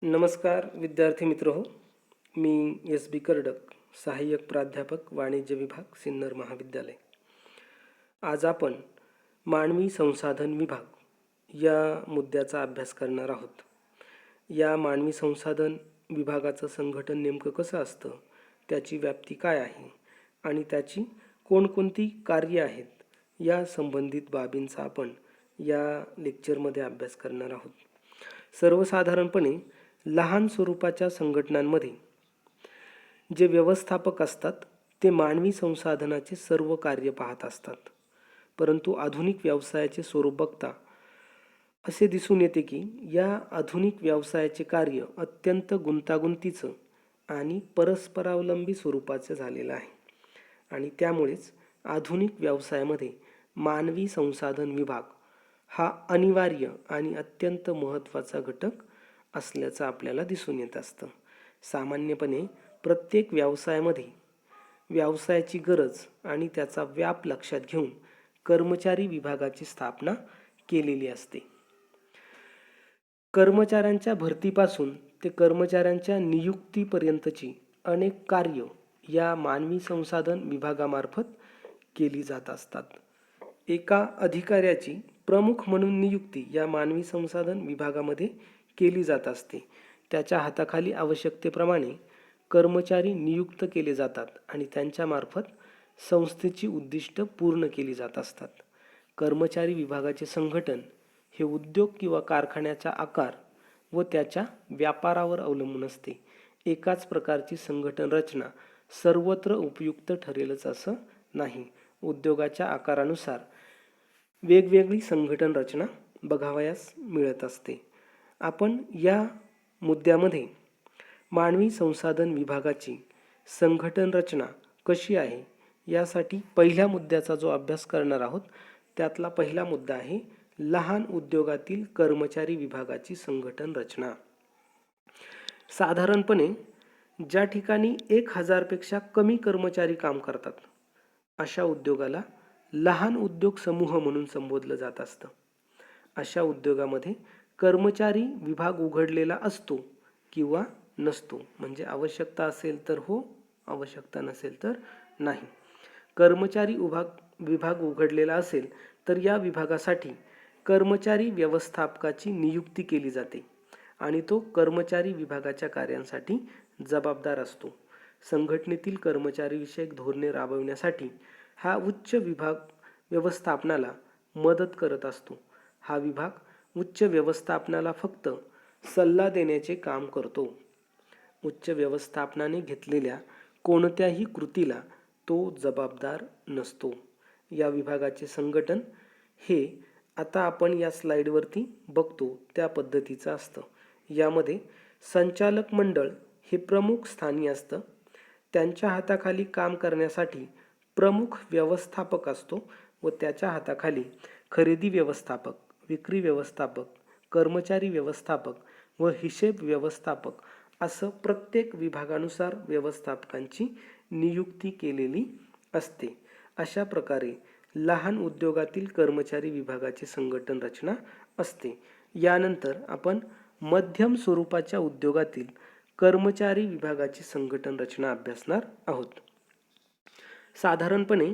नमस्कार विद्यार्थी मित्र हो. मी एस बी कर्डक, सहाय्यक प्राध्यापक वाणिज्य विभाग, सिन्नर महाविद्यालय. आज आपण मानवी संसाधन विभाग या मुद्द्याचा अभ्यास करणार आहोत. या मानवी संसाधन विभागाचं संघटन नेमकं कसं असतं, त्याची व्याप्ती काय आहे आणि त्याची कोणकोणती कार्ये आहेत, या संबंधित बाबींचा आपण या लेक्चरमध्ये अभ्यास करणार आहोत. सर्वसाधारणपणे लहान स्वरूपाच्या संघटनांमध्ये जे व्यवस्थापक असतात ते मानवी संसाधनाचे सर्व कार्य पाहत असतात. परंतु आधुनिक व्यवसायाचे स्वरूप बघता असे दिसून येते की या आधुनिक व्यवसायाचे कार्य अत्यंत गुंतागुंतीचं आणि परस्परावलंबी स्वरूपाचे झालेलं आहे आणि त्यामुळेच आधुनिक व्यवसायामध्ये मानवी संसाधन विभाग हा अनिवार्य आणि अत्यंत महत्त्वाचा घटक असल्याचं आपल्याला दिसून येत असतं. सामान्यपणे प्रत्येक व्यवसायामध्ये व्यवसायाची गरज आणि त्याचा व्याप लक्षात घेऊन कर्मचारी विभागाची स्थापना केलेली असते. कर्मचाऱ्यांच्या भरतीपासून ते कर्मचाऱ्यांच्या नियुक्तीपर्यंतची अनेक कार्य या मानवी संसाधन विभागामार्फत केली जात असतात. एका अधिकाऱ्याची प्रमुख म्हणून नियुक्ती या मानवी संसाधन विभागामध्ये केली जात असते. त्याच्या हाताखाली आवश्यकतेप्रमाणे कर्मचारी नियुक्त केले जातात आणि त्यांच्यामार्फत संस्थेची उद्दिष्ट पूर्ण केली जात असतात. कर्मचारी विभागाचे संघटन हे उद्योग किंवा कारखान्याचा आकार व त्याच्या व्यापारावर अवलंबून असते. एकाच प्रकारची संघटन रचना सर्वत्र उपयुक्त ठरेलच असं नाही. उद्योगाच्या आकारानुसार वेगवेगळी संघटन रचना बघावयास मिळत असते. आपण या मुद्द्यामध्ये मानवी संसाधन विभागाची संघटन रचना कशी आहे यासाठी पहिल्या मुद्द्याचा जो अभ्यास करणार आहोत त्यातला पहिला मुद्दा आहे लहान उद्योगातील कर्मचारी विभागाची संघटन रचना. साधारणपणे ज्या ठिकाणी 1000 पेक्षा कमी कर्मचारी काम करतात अशा उद्योगाला लहान उद्योग समूह म्हणून संबोधलं जात असतं. अशा उद्योगामध्ये कर्मचारी विभाग उघडलेला असतो किंवा नसतो, म्हणजे आवश्यकता असेल तर हो, आवश्यकता नसेल तर नाही. कर्मचारी विभाग उघडलेला असेल तर या विभागासाठी कर्मचारी व्यवस्थापकाची नियुक्ती केली जाते आणि तो कर्मचारी विभागाच्या कार्यांसाठी जबाबदार असतो. संघटनेतील कर्मचारी विषयक धोरणे राबविण्यासाठी हा उच्च विभाग व्यवस्थापनाला मदत करत असतो. हा विभाग उच्च व्यवस्थापनाला फक्त सल्ला देण्याचे काम करतो. उच्च व्यवस्थापनाने घेतलेल्या कोणत्याही कृतीला तो जबाबदार नसतो. या विभागाचे संघटन हे आता आपण या स्लाइडवरती बघतो त्या पद्धतीचं असतं. यामध्ये संचालक मंडळ हे प्रमुख स्थानी असतं. त्यांच्या हाताखाली काम करण्यासाठी प्रमुख व्यवस्थापक असतो व त्याच्या हाताखाली खरेदी व्यवस्थापक, विक्री व्यवस्थापक, कर्मचारी व्यवस्थापक व हिशेब व्यवस्थापक असं प्रत्येक विभागानुसार व्यवस्थापकांची नियुक्ती केलेली असते. अशा प्रकारे लहान उद्योगातील कर्मचारी विभागाची संघटन रचना असते. यानंतर आपण मध्यम स्वरूपाच्या उद्योगातील कर्मचारी विभागाची संघटन रचना अभ्यासणार आहोत. साधारणपणे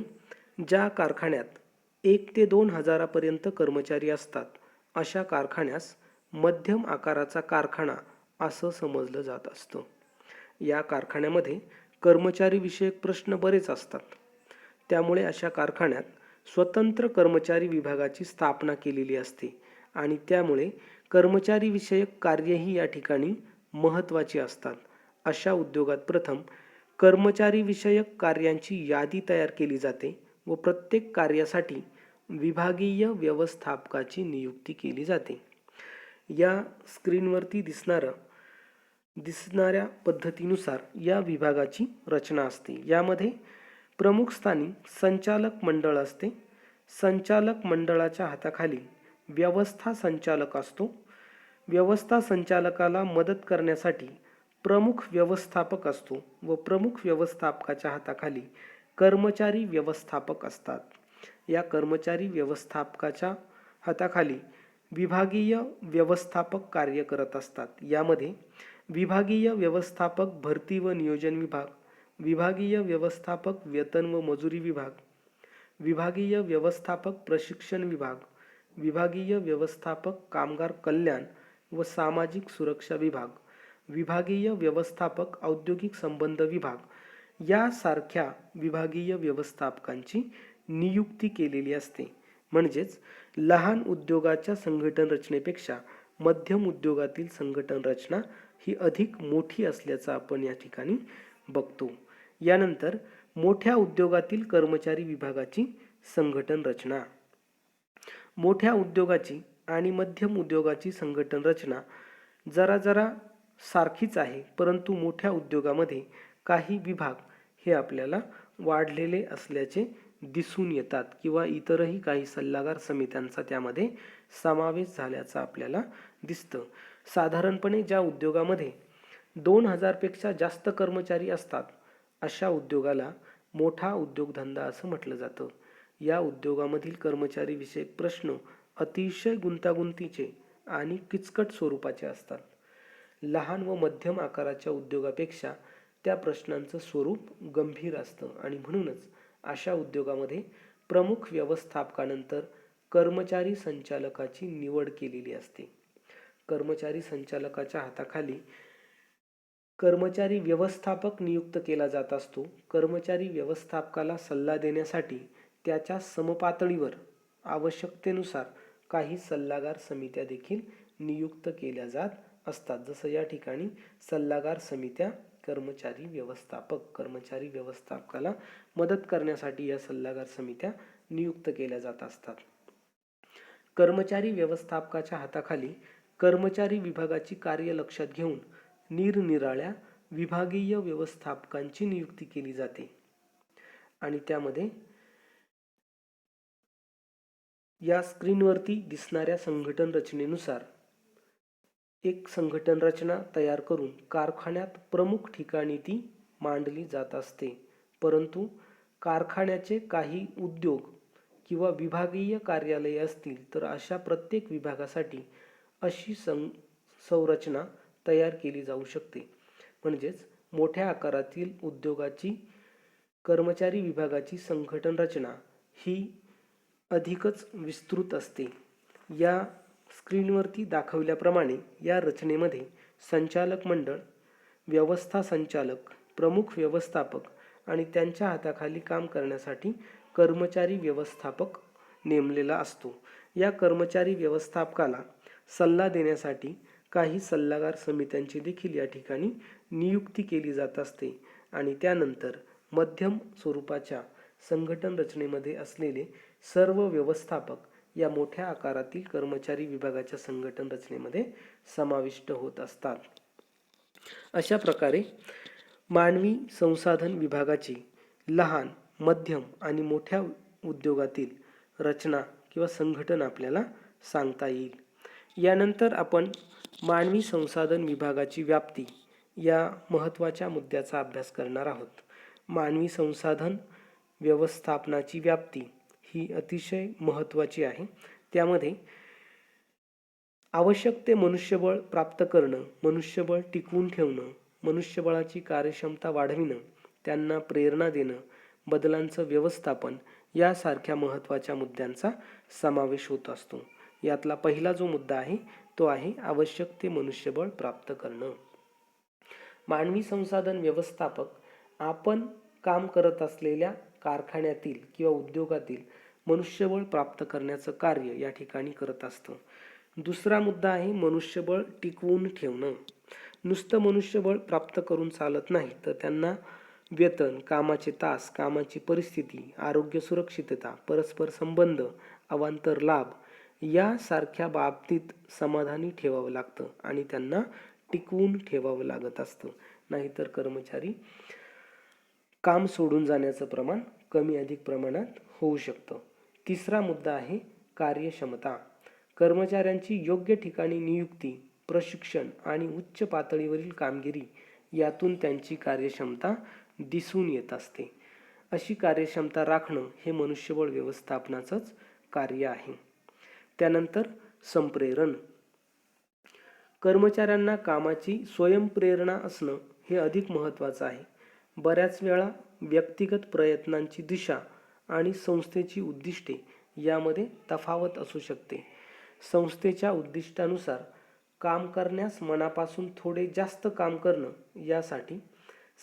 ज्या कारखान्यात 1 ते 2 हजारापर्यंत कर्मचारी असतात अशा कारखान्यास मध्यम आकाराचा कारखाना असं समजलं जात असतं. या कारखान्यामध्ये कर्मचारी विषयक प्रश्न बरेच असतात. त्यामुळे अशा कारखान्यात स्वतंत्र कर्मचारी विभागाची स्थापना केलेली असते आणि त्यामुळे कर्मचारी विषयक कार्यही या ठिकाणी महत्त्वाची असतात. अशा उद्योगात प्रथम कर्मचारी विषयक कार्यांची यादी तयार केली जाते व प्रत्येक कार्यासाठी विभागीय व्यवस्थापकाची नियुक्ती केली जाते. या स्क्रीनवरती दिसणाऱ्या पद्धतीनुसार या विभागाची रचना असते. यामध्ये प्रमुख स्थानी संचालक मंडळ असते. संचालक मंडळाच्या हाताखाली व्यवस्था संचालक असतो. व्यवस्था संचालकाला मदत करण्यासाठी प्रमुख व्यवस्थापक असतो व प्रमुख व्यवस्थापकाच्या हाताखाली कर्मचारी व्यवस्थापक असतात. या कर्मचारी व्यवस्थापकाच्या हाताखाली विभागीय व्यवस्थापक कार्य करत असतात. यामध्ये विभागीय व्यवस्थापक भरती व नियोजन विभाग, विभागीय व्यवस्थापक वेतन व मजुरी विभाग, विभागीय व्यवस्थापक प्रशिक्षण विभाग, विभागीय व्यवस्थापक कामगार कल्याण व सामाजिक सुरक्षा विभाग, विभागीय व्यवस्थापक औद्योगिक संबंध विभाग यासारख्या विभागीय व्यवस्थापकांची नियुक्ती केलेली असते. म्हणजेच लहान उद्योगाच्या संघटन रचनेपेक्षा मध्यम उद्योगातील संघटन रचना ही अधिक मोठी असल्याचं आपण या ठिकाणी बघतो. यानंतर मोठ्या उद्योगातील कर्मचारी विभागाची संघटन रचना. मोठ्या उद्योगाची आणि मध्यम उद्योगाची संघटन रचना जरा सारखीच आहे, परंतु मोठ्या उद्योगामध्ये काही विभाग हे आपल्याला वाढलेले असल्याचे दिसून येतात किंवा इतरही काही सल्लागार समित्यांचा त्यामध्ये समावेश झाल्याचा आपल्याला दिसतं. साधारणपणे ज्या उद्योगामध्ये 2000 पेक्षा जास्त कर्मचारी असतात अशा उद्योगाला मोठा उद्योगधंदा असं म्हटलं जातं. या उद्योगामधील कर्मचारी विषयक प्रश्न अतिशय गुंतागुंतीचे आणि किचकट स्वरूपाचे असतात. लहान व मध्यम आकाराच्या उद्योगापेक्षा त्या प्रश्नांचं स्वरूप गंभीर असतं आणि म्हणूनच अशा उद्योगामध्ये प्रमुख व्यवस्थापकानंतर कर्मचारी संचालकाची निवड केलेली असते. कर्मचारी संचालकाच्या हाताखाली कर्मचारी व्यवस्थापक नियुक्त केला जात असतो. कर्मचारी व्यवस्थापकाला सल्ला देण्यासाठी त्याच्या समपातळीवर आवश्यकतेनुसार काही सल्लागार समित्या देखील नियुक्त केल्या जात असतात. जसं या ठिकाणी सल्लागार समित्या कर्मचारी व्यवस्थापकाला मदत करण्यासाठी या सल्लागार समित्या नियुक्त केल्या जात असतात. कर्मचारी व्यवस्थापकाच्या हाताखाली कर्मचारी विभागाची कार्य लक्षात घेऊन निरनिराळ्या विभागीय व्यवस्थापकांची नियुक्ती केली जाते आणि त्यामध्ये या स्क्रीनवरती दिसणाऱ्या संघटन रचनेनुसार एक संघटन रचना तयार करून कारखान्यात प्रमुख ठिकाणी ती मांडली जात असते. परंतु कारखान्याचे काही उद्योग किंवा विभागीय कार्यालये असतील तर अशा प्रत्येक विभागासाठी अशी संरचना तयार केली जाऊ शकते. म्हणजेच मोठ्या आकारातील उद्योगाची कर्मचारी विभागाची संघटन रचना ही अधिकच विस्तृत असते. या स्क्रीनवरती दाखवल्याप्रमाणे या रचनेमध्ये संचालक मंडळ, व्यवस्था संचालक, प्रमुख व्यवस्थापक आणि त्यांच्या हाताखाली काम करण्यासाठी कर्मचारी व्यवस्थापक नेमलेला असतो. या कर्मचारी व्यवस्थापकाला सल्ला देण्यासाठी काही सल्लागार समित्यांची देखील या ठिकाणी नियुक्ती केली जात असते आणि त्यानंतर मध्यम स्वरूपाच्या संघटन रचनेमध्ये असलेले सर्व व्यवस्थापक या मोठ्या आकारातील कर्मचारी विभागाच्या संघटन रचनेमध्ये समाविष्ट होत असतात. अशा प्रकारे मानवी संसाधन विभागाची लहान, मध्यम आणि मोठ्या उद्योगातील रचना किंवा संघटन आपल्याला सांगता येईल. यानंतर आपण मानवी संसाधन विभागाची व्याप्ती या महत्त्वाच्या मुद्द्याचा अभ्यास करणार आहोत. मानवी संसाधन व्यवस्थापनाची व्याप्ती ही अतिशय महत्त्वाची आहे. त्यामध्ये आवश्यक ते मनुष्यबळ प्राप्त करणं, मनुष्यबळ टिकवून ठेवणं, मनुष्यबळाची कार्यक्षमता वाढविणं, त्यांना प्रेरणा देणं, बदलांचं व्यवस्थापन यासारख्या महत्त्वाच्या मुद्द्यांचा समावेश होत असतो. यातला पहिला जो मुद्दा आहे तो आहे आवश्यक ते मनुष्यबळ प्राप्त करणं. मानवी संसाधन व्यवस्थापक आपण काम करत असलेल्या कारखान्यातील किंवा उद्योगातील मनुष्यबळ प्राप्त करण्याचं कार्य या ठिकाणी करत असतं. दुसरा मुद्दा आहे मनुष्यबळ टिकवून ठेवणं. नुसतं मनुष्यबळ प्राप्त करून चालत नाही, तर त्यांना वेतन, कामाचे तास, कामाची परिस्थिती, आरोग्य सुरक्षितता, परस्पर संबंध, अवांतर लाभ यासारख्या बाबतीत समाधानी ठेवावं लागतं आणि त्यांना टिकवून ठेवावं लागत असतं. नाहीतर कर्मचारी काम सोडून जाण्याचं प्रमाण कमी अधिक प्रमाणात होऊ शकतं. तिसरा मुद्दा आहे कार्यक्षमता. कर्मचाऱ्यांची योग्य ठिकाणी नियुक्ती, प्रशिक्षण आणि उच्च पातळीवरील कामगिरी यातून त्यांची कार्यक्षमता दिसून येत असते. अशी कार्यक्षमता राखणं हे मनुष्यबळ व्यवस्थापनाचंच कार्य आहे. त्यानंतर संप्रेरण. कर्मचाऱ्यांना कामाची स्वयंप्रेरणा असणं हे अधिक महत्त्वाचं आहे. बऱ्याच वेळा व्यक्तिगत प्रयत्नांची दिशा आणि संस्थेची उद्दिष्टे यामध्ये तफावत असू शकते. संस्थेच्या उद्दिष्टानुसार काम करण्यास मनापासून थोडे जास्त काम करणं यासाठी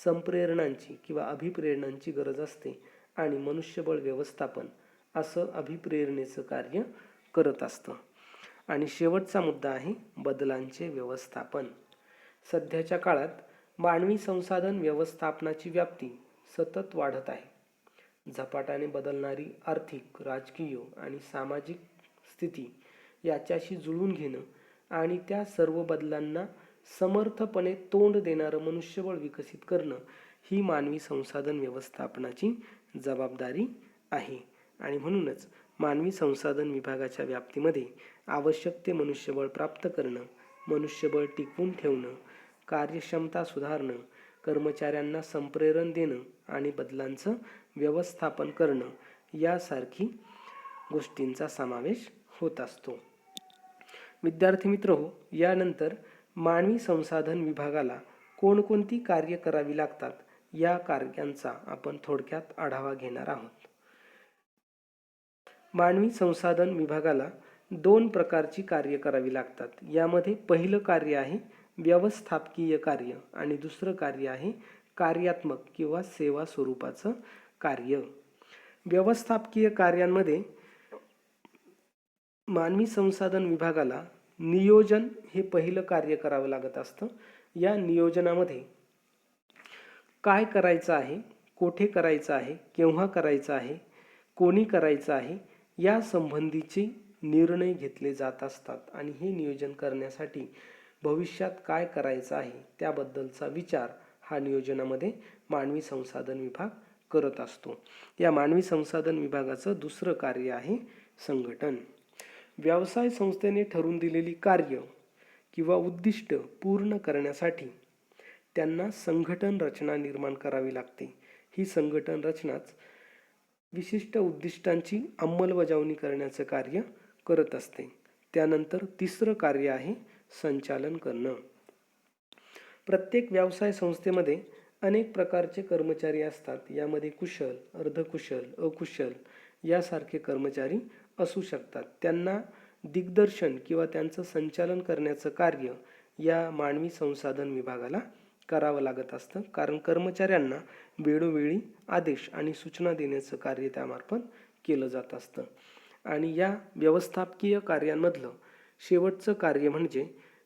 संप्रेरणांची किंवा अभिप्रेरणांची गरज असते आणि मनुष्यबळ व्यवस्थापन असं अभिप्रेरणेचं कार्य करत असतं. आणि शेवटचा मुद्दा आहे बदलांचे व्यवस्थापन. सध्याच्या काळात मानवी संसाधन व्यवस्थापनाची व्याप्ती सतत वाढत आहे. झपाट्याने बदलणारी आर्थिक, राजकीय आणि सामाजिक स्थिती याच्याशी जुळवून घेणं आणि त्या सर्व बदलांना समर्थपणे तोंड देणारं मनुष्यबळ विकसित करणं ही मानवी संसाधन व्यवस्थापनाची जबाबदारी आहे. आणि म्हणूनच मानवी संसाधन विभागाच्या व्याप्तीमध्ये आवश्यक ते मनुष्यबळ प्राप्त करणं, मनुष्यबळ टिकवून ठेवणं, कार्यक्षमता सुधारणं, कर्मचाऱ्यांना संप्रेरण देणं आणि बदलांचं व्यवस्थापन करणं यासारखी गोष्टींचा समावेश होत असतो. विद्यार्थी मित्रहो, यानंतर मानवी संसाधन विभागाला कोणकोणती कार्य करावी लागतात या कार्यांचा आपण थोडक्यात आढावा घेणार आहोत. मानवी संसाधन विभागाला 2 प्रकारची कार्य करावी लागतात. यामध्ये पहिलं कार्य आहे व्यवस्थापकीय कार्य आणि दुसरं कार्य आहे कार्यात्मक किंवा सेवा स्वरूपाचं कार्य. व्यवस्थापकीय कार्यांमध्ये मानवी संसाधन विभागाला नियोजन हे पहिलं कार्य करावं लागत असतं. या नियोजनामध्ये काय करायचं आहे, कोठे करायचं आहे, केव्हा करायचं आहे, कोणी करायचं आहे या संबंधीचे निर्णय घेतले जात असतात आणि हे नियोजन करण्यासाठी भविष्यात काय करायचं आहे त्याबद्दलचा विचार हा नियोजनामध्ये मानवी संसाधन विभाग करत असतो. या मानवी संसाधन विभागाचं दुसरं कार्य आहे संघटन. व्यवसाय संस्थेने ठरवून दिलेली कार्य किंवा उद्दिष्ट पूर्ण करण्यासाठी त्यांना संघटन रचना निर्माण करावी लागते. ही संघटन रचनाच विशिष्ट उद्दिष्टांची अंमलबजावणी करण्याचं कार्य करत असते. त्यानंतर तिसरं कार्य आहे संचालन करणं. प्रत्येक व्यवसाय संस्थेमध्ये अनेक प्रकारचे कर्मचारी असतात. यामध्ये कुशल, अर्धकुशल, अकुशल यासारखे कर्मचारी असू शकतात. त्यांना दिग्दर्शन किंवा त्यांचं संचालन करण्याचं कार्य या मानवी संसाधन विभागाला करावं लागत असतं, कारण कर्मचाऱ्यांना वेळोवेळी आदेश आणि सूचना देण्याचं कार्य त्यामार्फत केलं जात असतं. आणि या व्यवस्थापकीय कार्यांमधलं शेवटचं कार्य म्हणजे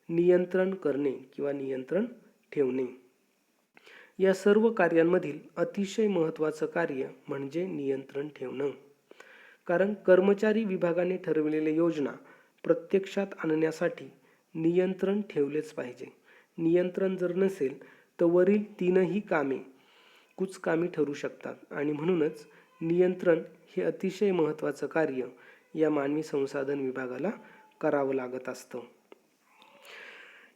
नियंत्रण करणे किंवा नियंत्रण ठेवणे. या सर्व कार्यांमधील अतिशय महत्त्वाचं कार्य म्हणजे नियंत्रण ठेवणं, कारण कर्मचारी विभागाने ठरवलेल्या योजना प्रत्यक्षात आणण्यासाठी नियंत्रण ठेवलेच पाहिजे. नियंत्रण जर नसेल तर वरील 3ही कामे कुचकामी ठरू शकतात आणि म्हणूनच नियंत्रण हे अतिशय महत्त्वाचं कार्य या मानवी संसाधन विभागाला करावं लागत असतं.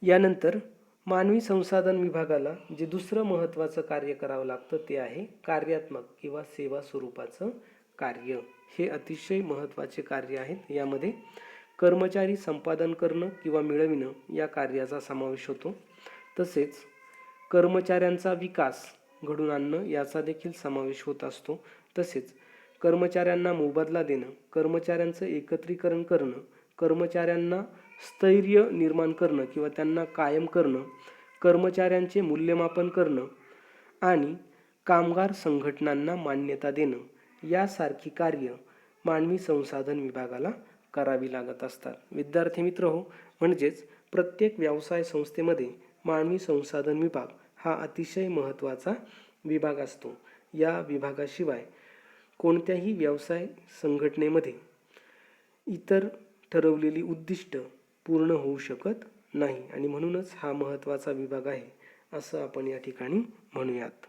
यानंतर मानवी संसाधन विभागाला जे दुसरं महत्त्वाचं कार्य करावं लागतं ते आहे कार्यात्मक किंवा सेवा स्वरूपाचं कार्य. हे अतिशय महत्त्वाचे कार्य आहेत. यामध्ये कर्मचारी संपादन करणं किंवा मिळविणं या कार्याचा समावेश होतो. तसेच कर्मचाऱ्यांचा विकास घडवून आणणं याचा देखील समावेश होत असतो. तसेच कर्मचाऱ्यांना मोबदला देणं, कर्मचाऱ्यांचं एकत्रीकरण करणं, कर्मचाऱ्यांना स्थैर्य निर्माण करणं किंवा त्यांना कायम करणं, कर्मचाऱ्यांचे मूल्यमापन करणं आणि कामगार संघटनांना मान्यता देणं यासारखी कार्य मानवी संसाधन विभागाला करावी लागत असतात. विद्यार्थी मित्रहो, म्हणजेच प्रत्येक व्यवसाय संस्थेमध्ये मानवी संसाधन विभाग हा अतिशय महत्त्वाचा विभाग असतो. या विभागाशिवाय कोणत्याही व्यवसाय संघटनेमध्ये इतर ठरवलेली उद्दिष्ट पूर्ण होऊ शकत नाही आणि म्हणूनच हा महत्त्वाचा विभाग आहे असं आपण या ठिकाणी म्हणूयात.